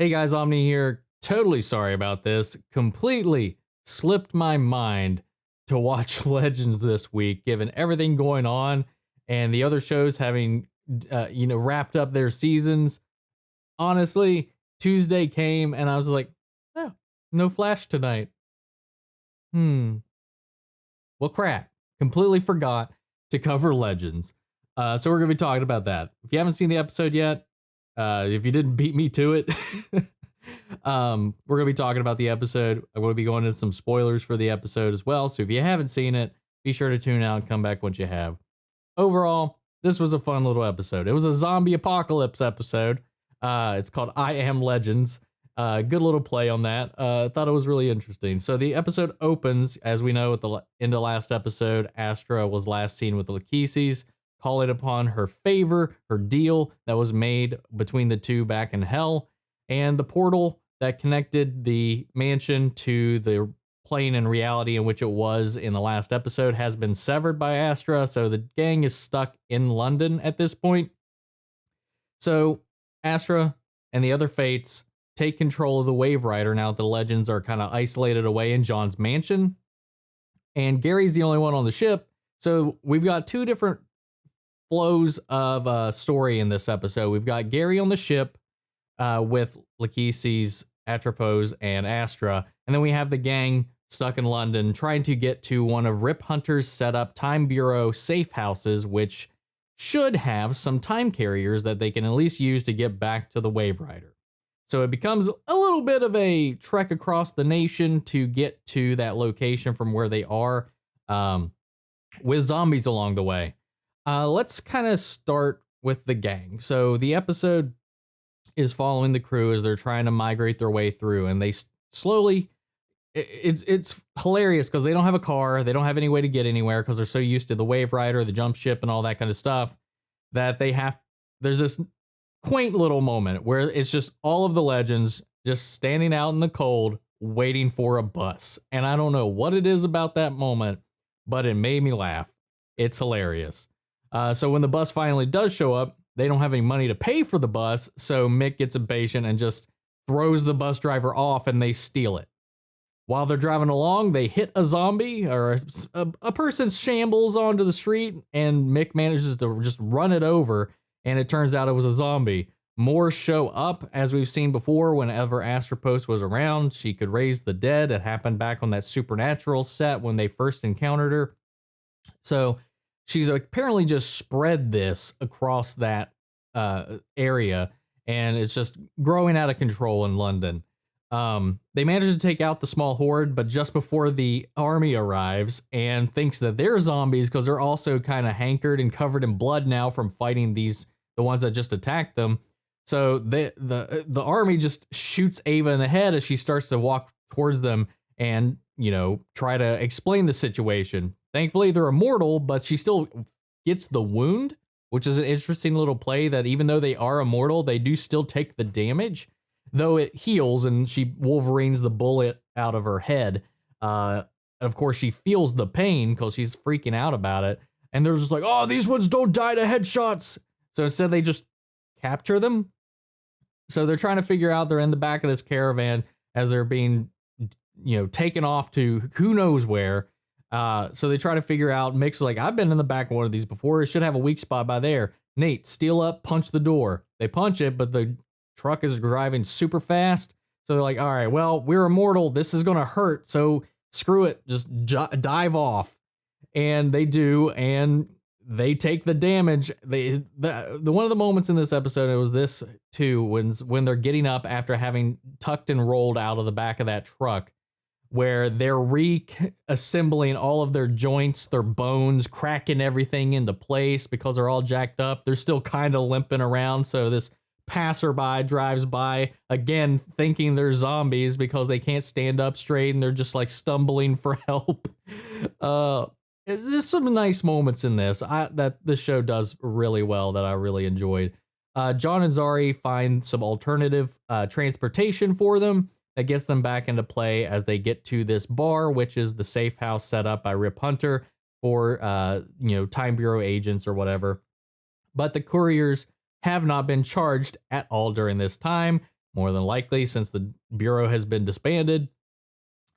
Hey guys, Omni here. Totally sorry about this. Completely slipped my mind to watch Legends this week, given everything going on and the other shows having, wrapped up their seasons. Honestly, Tuesday came and I was like, oh, no Flash tonight. Well, crap. Completely forgot to cover Legends. So we're going to be talking about that. If you haven't seen the episode yet, if you didn't beat me to it, we're going to be talking about the episode. I'm going to be going into some spoilers for the episode as well. So if you haven't seen it, be sure to tune out and come back once you have. Overall, this was a fun little episode. It was a zombie apocalypse episode. It's called I Am Legends. Good little play on that. Thought it was really interesting. So the episode opens, as we know, at the end of last episode, Astra was last seen with the Lachesis, calling upon her favor, her deal that was made between the two back in Hell, and the portal that connected the mansion to the plane and reality in which it was in the last episode has been severed by Astra, so the gang is stuck in London at this point. So Astra and the other Fates take control of the Wave Rider now that the Legends are kind of isolated away in John's mansion. And Gary's the only one on the ship. So we've got two different flows of story in this episode. We've got Gary on the ship with Lachesis, Atropos, and Astra. And then we have the gang stuck in London trying to get to one of Rip Hunter's set up Time Bureau safe houses, which should have some time carriers that they can at least use to get back to the Wave Rider. So it becomes a little bit of a trek across the nation to get to that location from where they are, with zombies along the way. Let's kind of start with the gang. So the episode is following the crew as they're trying to migrate their way through, and they slowly, it's hilarious because they don't have a car, they don't have any way to get anywhere because they're so used to the Wave Rider, the jump ship, and all that kind of stuff that there's this quaint little moment where it's just all of the Legends just standing out in the cold waiting for a bus. And I don't know what it is about that moment, but it made me laugh. It's hilarious. So when the bus finally does show up, they don't have any money to pay for the bus, so Mick gets impatient and just throws the bus driver off and they steal it. While they're driving along, they hit a zombie, or a person shambles onto the street, and Mick manages to just run it over, and it turns out it was a zombie. More show up, as we've seen before. Whenever Astropos was around, she could raise the dead. It happened back on that Supernatural set when they first encountered her. So she's apparently just spread this across that area, and it's just growing out of control in London. They manage to take out the small horde, but just before the army arrives and thinks that they're zombies because they're also kind of hankered and covered in blood now from fighting the ones that just attacked them. So the army just shoots Ava in the head as she starts to walk towards them and, try to explain the situation. Thankfully, they're immortal, but she still gets the wound, which is an interesting little play that even though they are immortal, they do still take the damage, though it heals and she Wolverines the bullet out of her head. Of course, she feels the pain because she's freaking out about it. And they're just like, oh, these ones don't die to headshots. So instead, they just capture them. So they're trying to figure out, they're in the back of this caravan as they're being, taken off to who knows where. So they try to figure out, Mick's like, I've been in the back of one of these before. It should have a weak spot by there. Nate, steal up, punch the door. They punch it, but the truck is driving super fast. So they're like, all right, well, we're immortal. This is going to hurt. So screw it. Just dive off. And they do. And they take the damage. The one of the moments in this episode, it was this too, when they're getting up after having tucked and rolled out of the back of that truck, where they're reassembling all of their joints, their bones, cracking everything into place because they're all jacked up. They're still kind of limping around. So this passerby drives by, again, thinking they're zombies because they can't stand up straight and they're just like stumbling for help. There's some nice moments in this that this show does really well that I really enjoyed. John and Zari find some alternative transportation for them that gets them back into play as they get to this bar, which is the safe house set up by Rip Hunter for, Time Bureau agents or whatever. But the couriers have not been charged at all during this time. more than likely, since the Bureau has been disbanded.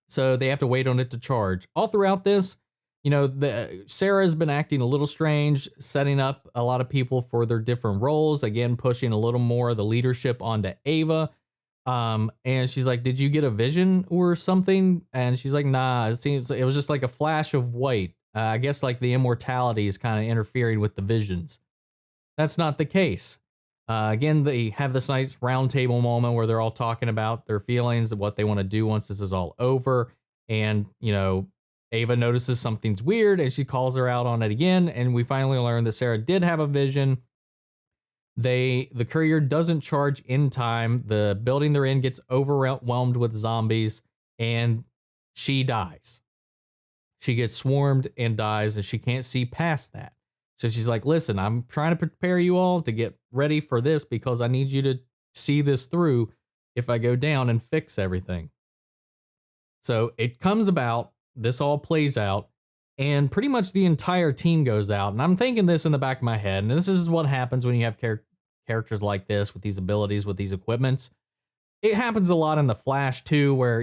So they have to wait on it to charge. All throughout this, Sarah's been acting a little strange, setting up a lot of people for their different roles. Again, pushing a little more of the leadership onto Ava. And she's like, "Did you get a vision or something?" And she's like, "Nah, it was just like a flash of white. I guess like the immortality is kind of interfering with the visions." That's not the case. Again, they have this nice round table moment where they're all talking about their feelings and what they want to do once this is all over. And, Ava notices something's weird and she calls her out on it again. And we finally learn that Sarah did have a vision. The courier doesn't charge in time. The building they're in gets overwhelmed with zombies and she dies. She gets swarmed and dies, and she can't see past that. So she's like, "Listen, I'm trying to prepare you all to get ready for this because I need you to see this through if I go down and fix everything." So it comes about, this all plays out, and pretty much the entire team goes out. And I'm thinking this in the back of my head, and this is what happens when you have characters like this with these abilities, with these equipments. It happens a lot in The Flash too, where,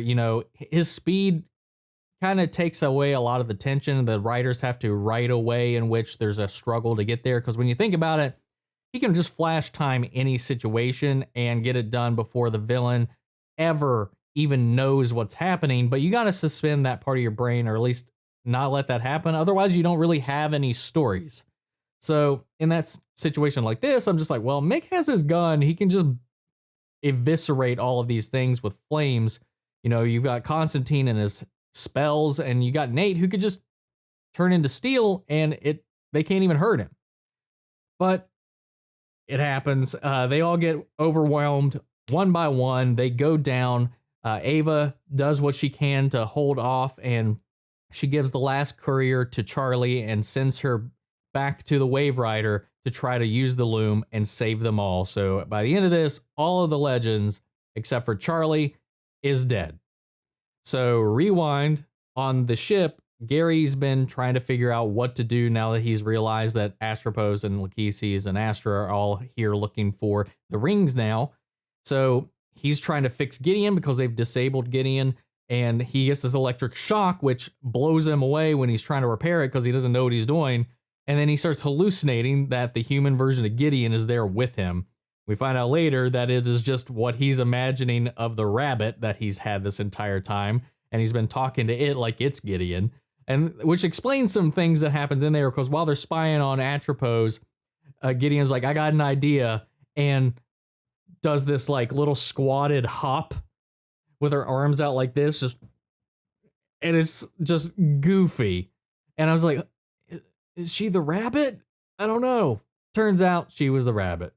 his speed kind of takes away a lot of the tension. The writers have to write a way in which there's a struggle to get there. Because when you think about it, he can just flash time any situation and get it done before the villain ever even knows what's happening. But you got to suspend that part of your brain, or at least not let that happen. Otherwise, you don't really have any stories. So in that situation like this, I'm just like, well, Mick has his gun. He can just eviscerate all of these things with flames. You've got Constantine and his spells, and you got Nate who could just turn into steel and they can't even hurt him. But it happens. They all get overwhelmed one by one. They go down. Ava does what she can to hold off, and she gives the last courier to Charlie and sends her back to the Wave Rider to try to use the loom and save them all. So by the end of this, all of the legends, except for Charlie, is dead. So rewind on the ship. Gary's been trying to figure out what to do now that he's realized that Astropos and Lachesis and Astra are all here looking for the rings now. So he's trying to fix Gideon because they've disabled Gideon, and he gets this electric shock, which blows him away when he's trying to repair it because he doesn't know what he's doing. And then he starts hallucinating that the human version of Gideon is there with him. We find out later that it is just what he's imagining of the rabbit that he's had this entire time. And he's been talking to it like it's Gideon. And which explains some things that happened in there, because while they're spying on Atropos, Gideon's like, "I got an idea," and does this like little squatted hop with her arms out like this. And it's just goofy. And I was like, is she the rabbit? I don't know. Turns out she was the rabbit.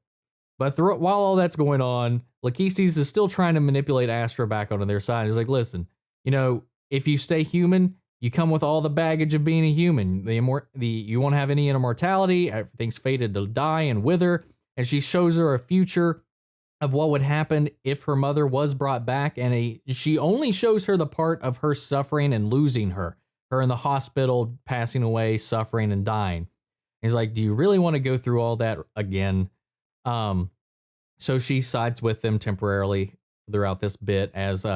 But while all that's going on, Lachesis is still trying to manipulate Astra back onto their side. He's like, "Listen, if you stay human, you come with all the baggage of being a human. You won't have any immortality. Everything's fated to die and wither." And she shows her a future of what would happen if her mother was brought back. And she only shows her the part of her suffering and losing her in the hospital, passing away, suffering and dying. He's like, "Do you really want to go through all that again?" So she sides with them temporarily throughout this bit, as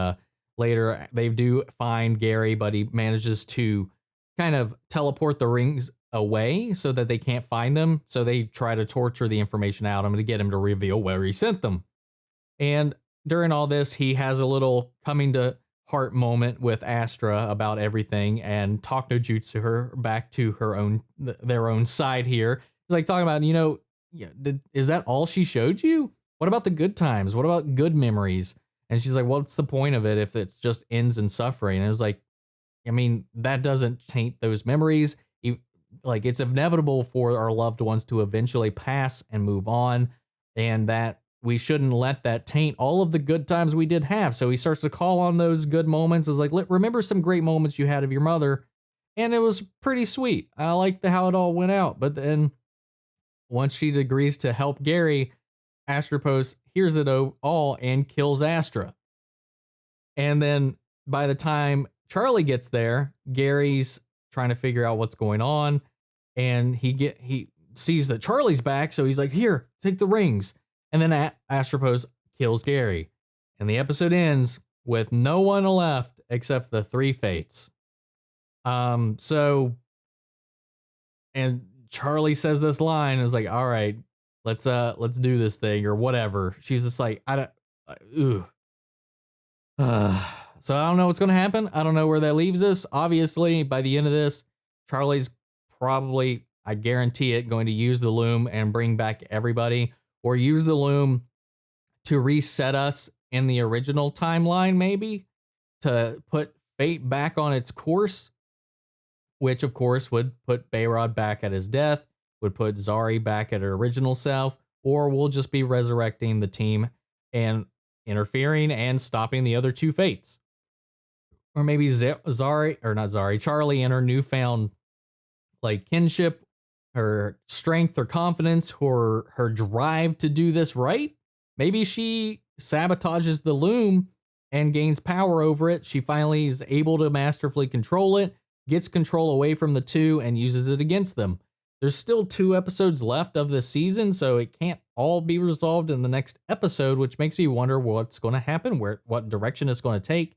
later they do find Gary, but he manages to kind of teleport the rings away so that they can't find them. So they try to torture the information out of him to get him to reveal where he sent them. And during all this, he has a little coming to heart moment with Astra about everything and talk no jutsu her back to their own side here. He's like talking about, is that all she showed you? What about the good times? What about good memories? And she's like, "What's the point of it if it's just ends in suffering?" And it was like, I mean, that doesn't taint those memories. It's inevitable for our loved ones to eventually pass and move on, and that we shouldn't let that taint all of the good times we did have. So he starts to call on those good moments. It's like, remember some great moments you had of your mother, and it was pretty sweet. I liked how it all went out. But then once she agrees to help Gary, Astropos hears it all and kills Astra. And then by the time Charlie gets there, Gary's trying to figure out what's going on, and he sees that Charlie's back, so he's like, "Here, take the rings." And then Astropos kills Gary. And the episode ends with no one left except the three fates. So, and Charlie says this line, it was like, all right, let's do this thing or whatever. She's just like, I don't, ooh. So I don't know what's going to happen. I don't know where that leaves us. Obviously, by the end of this, Charlie's probably, I guarantee it, going to use the loom and bring back everybody, or use the loom to reset us in the original timeline, maybe to put fate back on its course, which of course would put Bayrod back at his death, would put Zari back at her original self, or we'll just be resurrecting the team and interfering and stopping the other two fates. Or maybe Zari, or not Zari, Charlie and her newfound like kinship, her strength or confidence, or her drive to do this right. Maybe she sabotages the loom and gains power over it. She finally is able to masterfully control it, gets control away from the two, and uses it against them. There's still 2 episodes left of this season, so it can't all be resolved in the next episode, which makes me wonder what's going to happen, what direction it's going to take.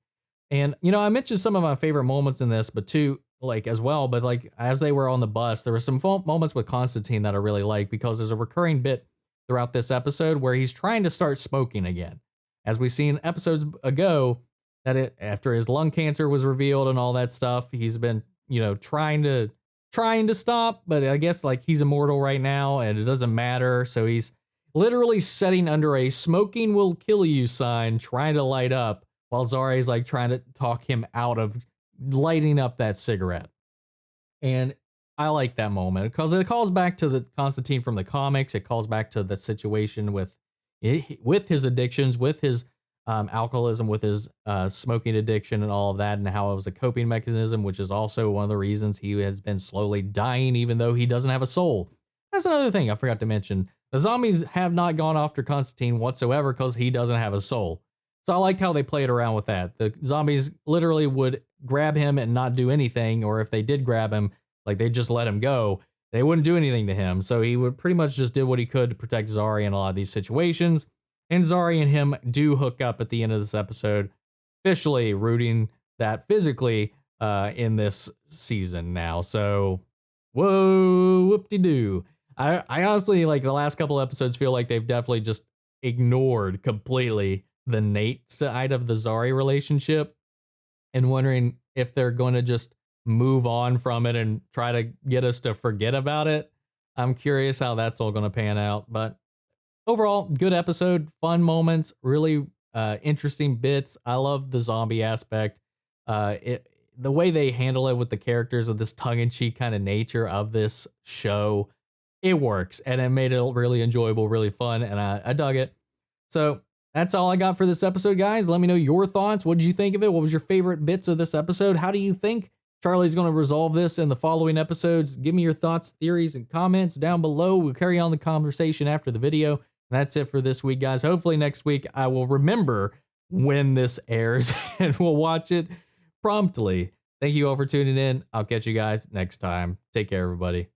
And, you know, I mentioned some of my favorite moments in this, but too, like, as well, but like, as they were on the bus, there were some moments with Constantine that I really like, because there's a recurring bit throughout this episode where he's trying to start smoking again. As we seen episodes ago, that after his lung cancer was revealed and all that stuff, he's been, you know, trying to stop, but I guess like he's immortal right now and it doesn't matter. So he's literally sitting under a "smoking will kill you" sign, trying to light up, while Zari's like trying to talk him out of lighting up that cigarette. And I like that moment because it calls back to the Constantine from the comics. It calls back to the situation with his addictions, with his alcoholism, with his smoking addiction and all of that, and how it was a coping mechanism, which is also one of the reasons he has been slowly dying, even though he doesn't have a soul. That's another thing I forgot to mention. The zombies have not gone after Constantine whatsoever because he doesn't have a soul. So I liked how they played around with that. The zombies literally would grab him and not do anything, or if they did grab him, like they just let him go, they wouldn't do anything to him. So he would pretty much just did what he could to protect Zari in a lot of these situations. And Zari and him do hook up at the end of this episode, officially rooting that physically in this season now. So, whoa, whoop-de-doo. I honestly, like, the last couple episodes feel like they've definitely just ignored completely the Nate side of the Zari relationship, and wondering if they're going to just move on from it and try to get us to forget about it. I'm curious how that's all going to pan out, but overall, good episode, fun moments, really interesting bits. I love the zombie aspect. The way they handle it with the characters, of this tongue-in-cheek kind of nature of this show, it works, and it made it really enjoyable, really fun, and I dug it. So that's all I got for this episode, guys. Let me know your thoughts. What did you think of it? What was your favorite bits of this episode? How do you think Charlie's going to resolve this in the following episodes? Give me your thoughts, theories, and comments down below. We'll carry on the conversation after the video. That's it for this week, guys. Hopefully next week I will remember when this airs and we'll watch it promptly. Thank you all for tuning in. I'll catch you guys next time. Take care, everybody.